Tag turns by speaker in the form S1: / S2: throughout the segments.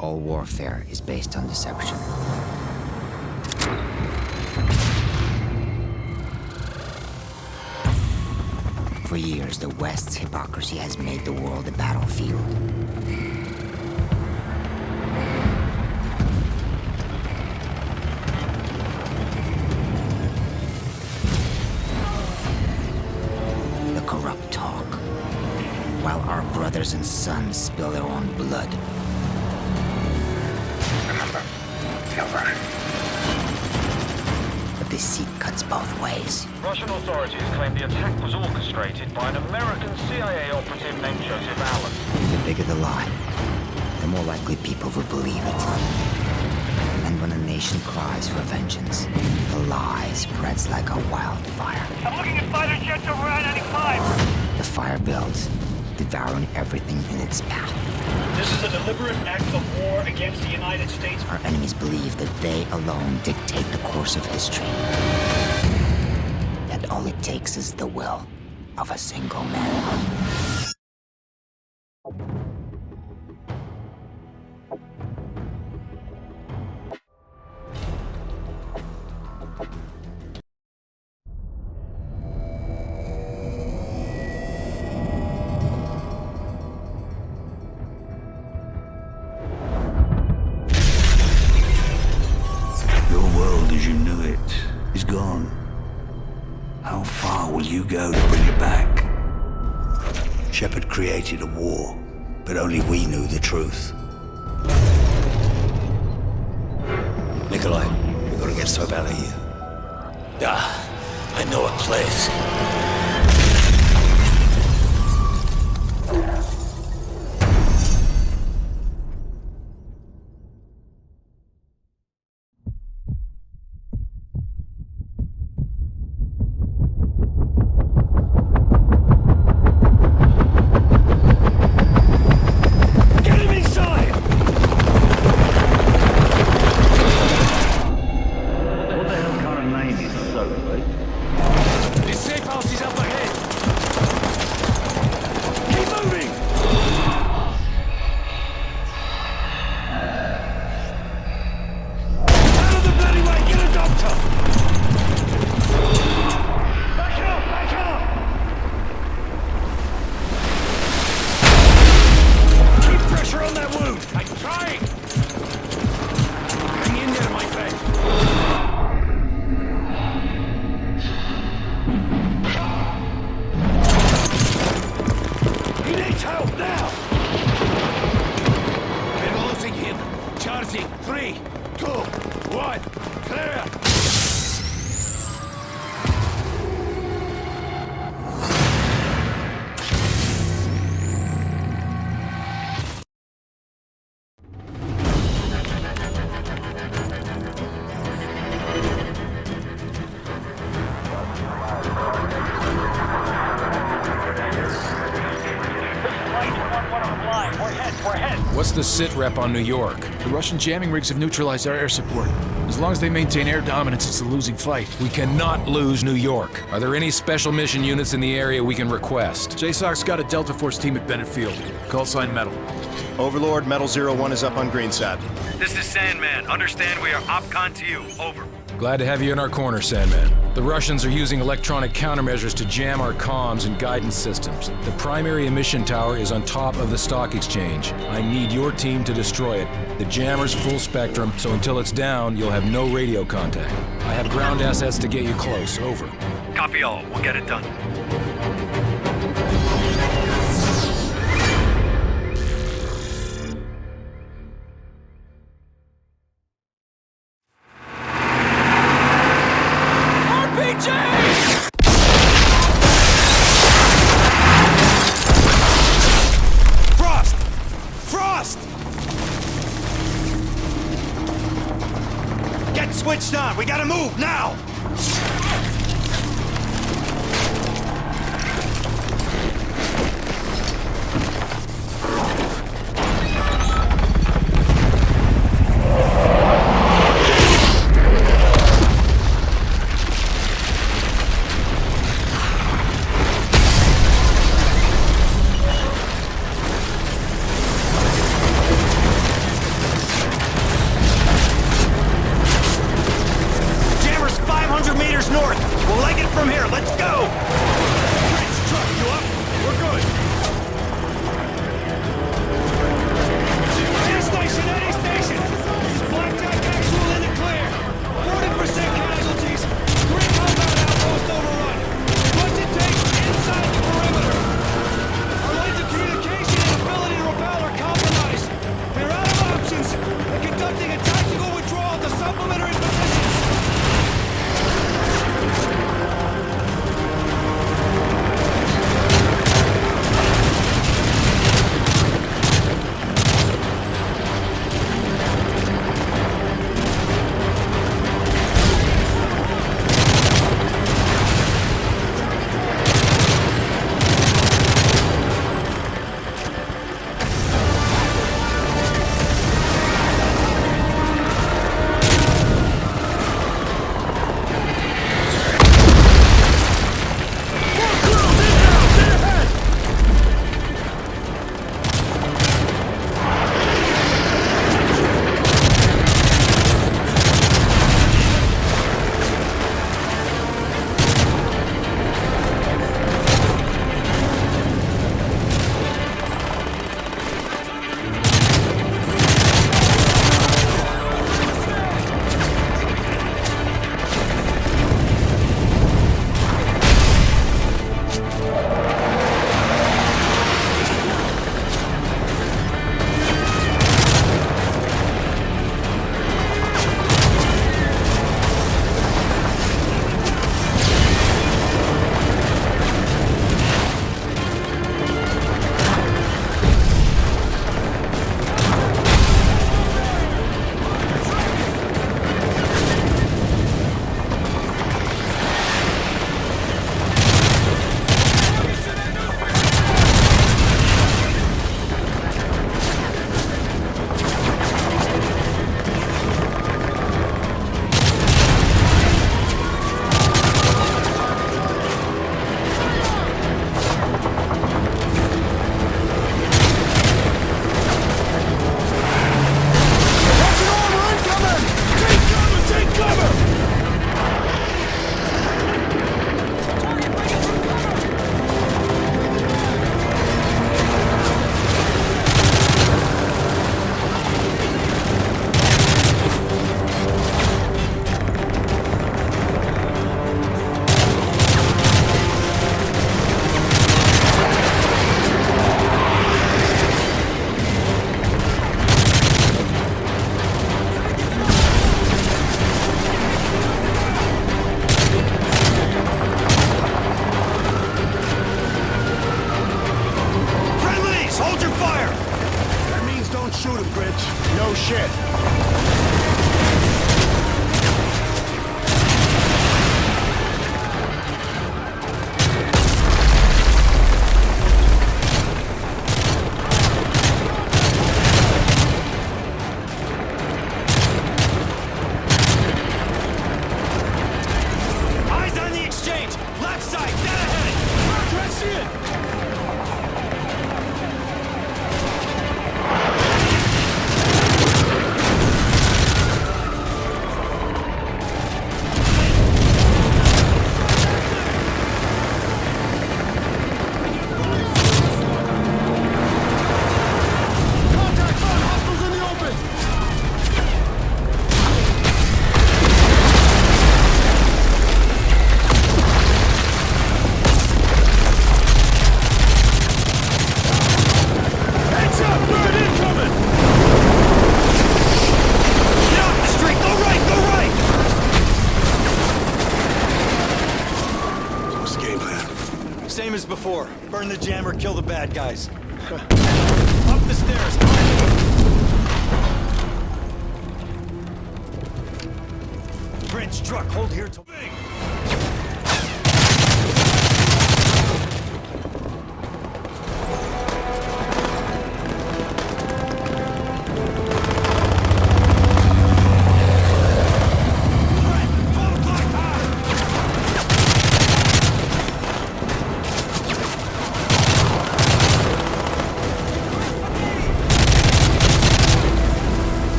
S1: All warfare is based on deception. For years, the West's hypocrisy has made the world a battlefield. The corrupt talk, while our brothers and sons spill their own blood. Remember, Silver. The deceit cuts both ways.
S2: Russian authorities claim the attack was orchestrated by an American CIA operative named Joseph Allen.
S1: The bigger the lie, the more likely people will believe it. And when a nation cries for vengeance, the lie spreads like a wildfire.
S3: I'm looking at fighter jets over I-95.
S1: The fire builds, devouring everything in its path.
S3: This is a deliberate act of war against the United States.
S1: Our enemies believe that they alone dictate the course of history. That all it takes is the will of a single man.
S4: Go to bring it back. Shepard created a war, but only we knew the truth. Nikolai, we gotta get Soap out of here. I know a place.
S5: What's the sit rep on New York?
S6: The Russian jamming rigs have neutralized our air support. As long as they maintain air dominance, it's a losing fight.
S5: We cannot lose New York. Are there any special mission units in the area we can request?
S6: JSOC's got a Delta Force team at Bennett Field. Call sign Metal.
S7: Overlord, Metal 01 is up on Greenside.
S8: This is Sandman. Understand we are OPCON to you. Over.
S5: Glad to have you in our corner, Sandman. The Russians are using electronic countermeasures to jam our comms and guidance systems. The primary emission tower is on top of the stock exchange. I need your team to destroy it. The jammer's full spectrum, so until it's down, you'll have no radio contact. I have ground assets to get you close. Over.
S8: Copy all. We'll get it done.
S3: Switched on. We gotta move now.
S8: meters north. We'll leg it from here. Let's go!
S3: Bridge truck, you up? We're good. Any station, any station! This is Blackjack Actual in the clear. 40% casualties. 3 combat outpost overrun. What's it take inside the perimeter? Our lines of communication and ability to repel are compromised. We're out of options. They're conducting a tactical withdrawal to supplementary positions.
S7: No shit.
S3: Eyes on the exchange! Left side, dead ahead! Can't see it! Same as before. Burn the jammer, kill the bad guys. Up the stairs. Bridge truck, hold here till...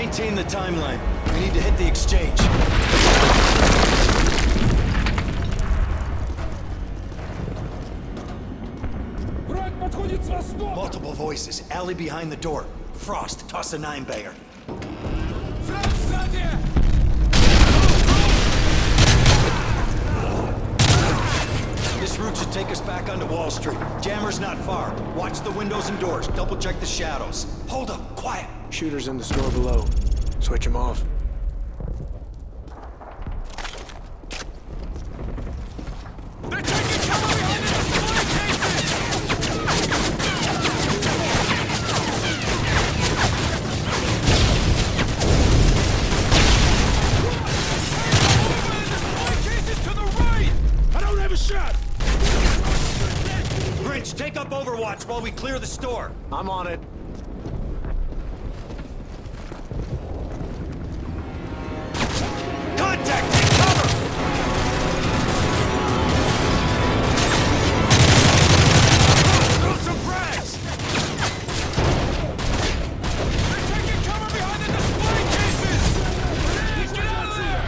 S3: Maintain the timeline. We need to hit the exchange. Multiple voices. Alley behind the door. Frost, toss a 9-bagger. This route should take us back onto Wall Street. Jammer's not far. Watch the windows and doors. Double check the shadows. Hold up, quiet.
S6: Shooters in the store below. Switch them off.
S3: Grinch, take up Overwatch while we clear the store.
S7: I'm on it.
S3: Contact! Take cover! Throw some frags! They're taking cover behind the display cases! Please get out of there!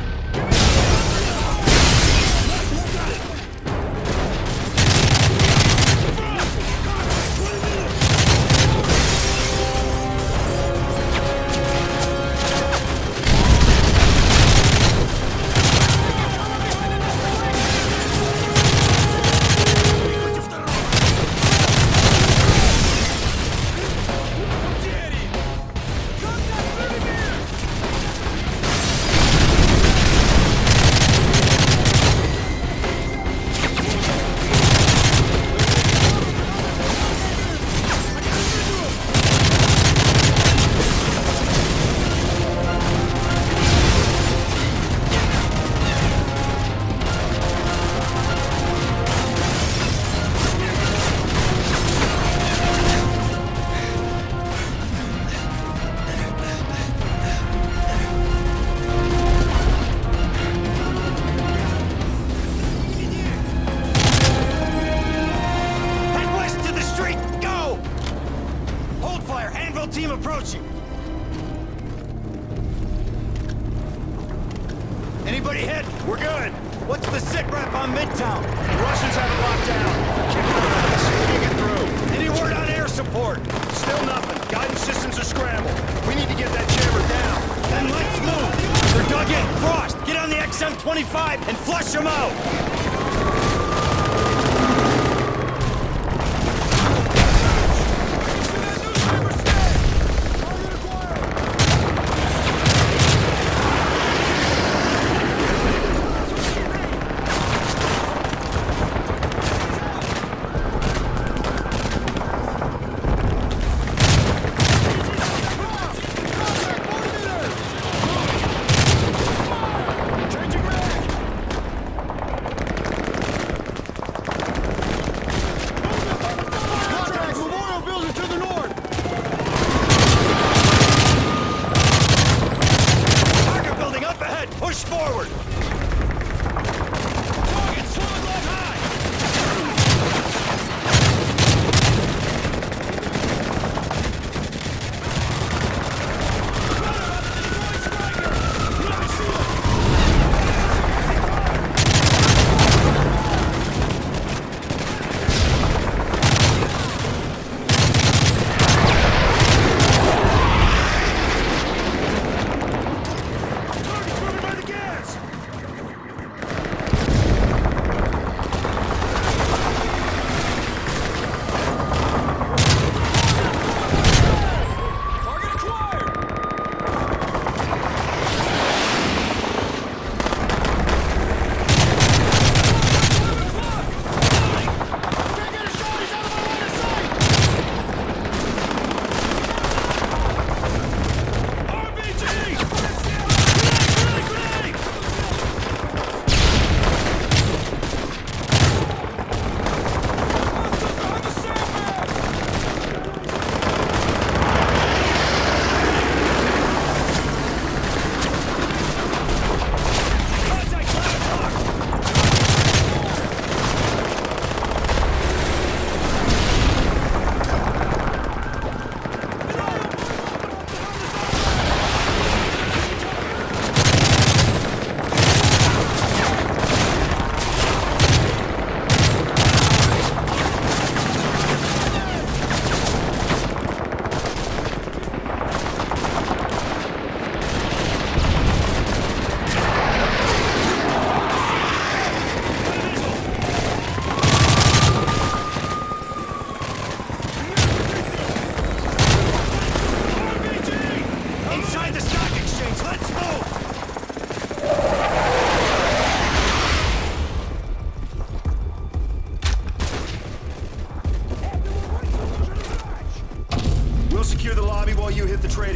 S3: Team approaching! Anybody hit?
S7: We're good.
S3: What's the sit rep on Midtown?
S7: The Russians have it locked down. Keep an eye on us. We can't get through.
S3: Any word on air support?
S7: Still nothing. Guidance systems are scrambled. We need to get that jammer down.
S3: Then let's move! They're dug in! Frost, get on the XM-25 and flush them out!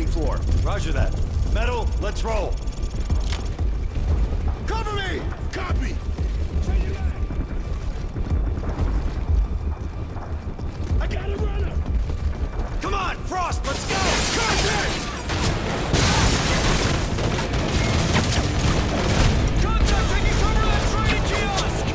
S7: operating floor.
S3: Roger that.
S7: Metal, let's roll.
S3: Cover me! Copy! I got a runner!
S7: Come on, Frost, let's go!
S3: Contact!
S7: Taking cover, let's try to kiosk!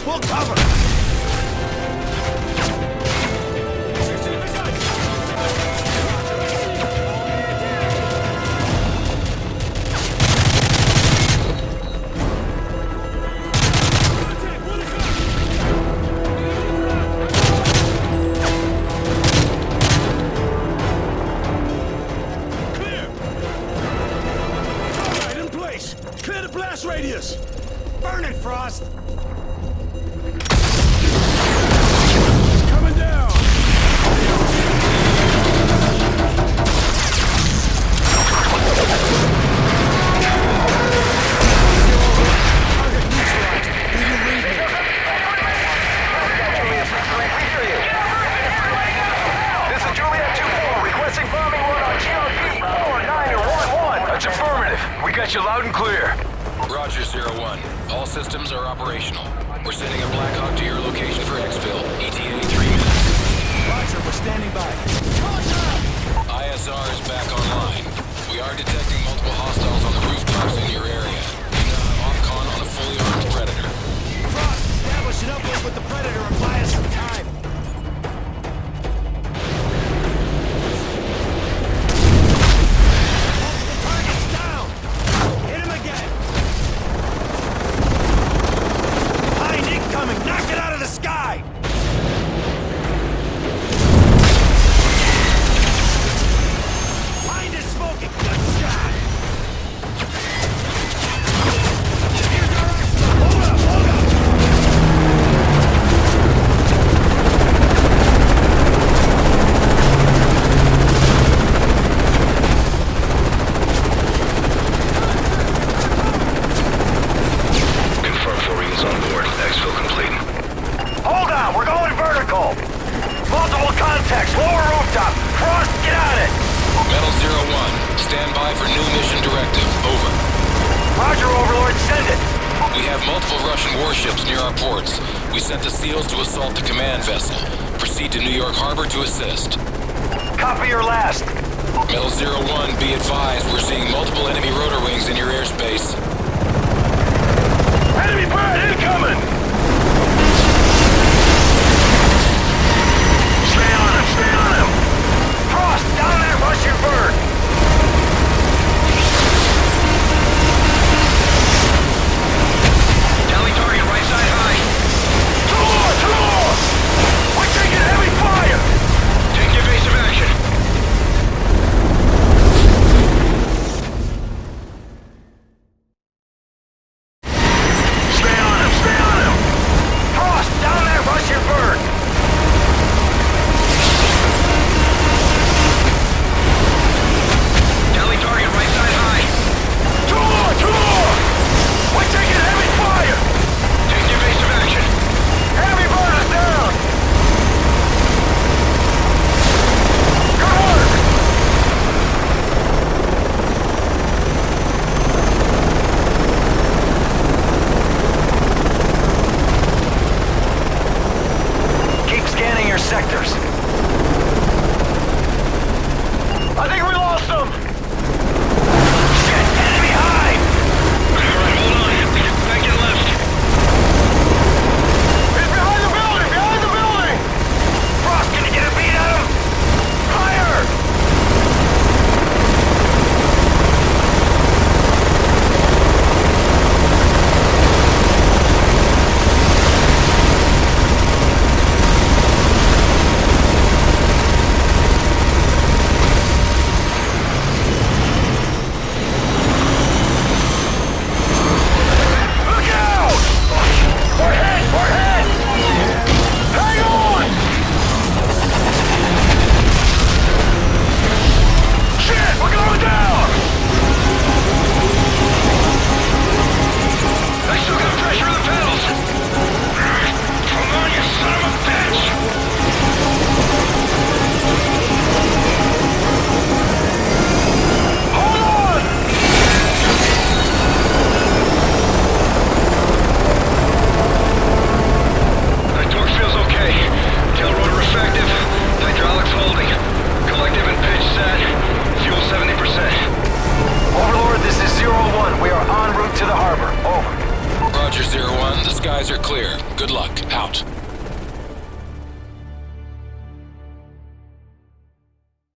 S7: We'll cover!
S3: Clear the blast radius!
S7: Burn it, Frost!
S3: It's coming down!
S7: Target neutralized. Do you read me?
S8: This is Juliet 2-4, requesting bombing run on GLP 4911. That's affirmative. We got you loud and clear.
S5: Roger, 01. All systems are operational. We're sending a Black Hawk to your location for exfil. ETA 3 minutes.
S7: Roger, we're standing by.
S5: ISR is back online. We are detecting multiple hostiles on the rooftops in your area. We now have OpCon on a fully armed Predator.
S7: Frost, establish an uplink with the Predator and buy us some time. Multiple targets down! Hit him again! Behind incoming! Knock it out of the sky! Behind is smoking! Good shot! Here's our extra! Hold up! Hold up!
S8: Confirm Florian's on board. Exfil complete. Hold on, we're going vertical. Multiple contacts, lower rooftop. Frost, get on it.
S5: Metal 01, stand by for new mission directive. Over.
S8: Roger, Overlord, send it.
S5: We have multiple Russian warships near our ports. We sent the SEALs to assault the command vessel. Proceed to New York Harbor to assist.
S8: Copy your last.
S5: Metal 01, be advised, we're seeing multiple enemy rotor wings in your airspace.
S8: Enemy bird incoming! Stay on him! Stay on him! Frost, down that Russian bird! Tally target, right side high. Two more! We're taking heavy fire! Take evasive action. Stay on him! Frost, down that Russian bird! Tally target, right side high. Two more! We're taking heavy fire! Take evasive action. Heavy bird is down! Good work! Keep scanning your sectors. I think we lost them! Shit, enemy high! Alright, hold on. Back and left. He's behind the building! Behind the building! Frost, can you get a beat at him? Higher! Look out! We're hit! We're hit! Hang on! Shit! We're going down! I still got pressure on the pedals! Come on, you son of a bitch! Hold on! The torque feels okay. Tail rotor effective. Hydraulics holding. Collective and pitch set. Fuel 70%. Overlord, this is 01. We are en route to the harbor. Over.
S5: Roger, 01. The skies are clear. Good luck. Out.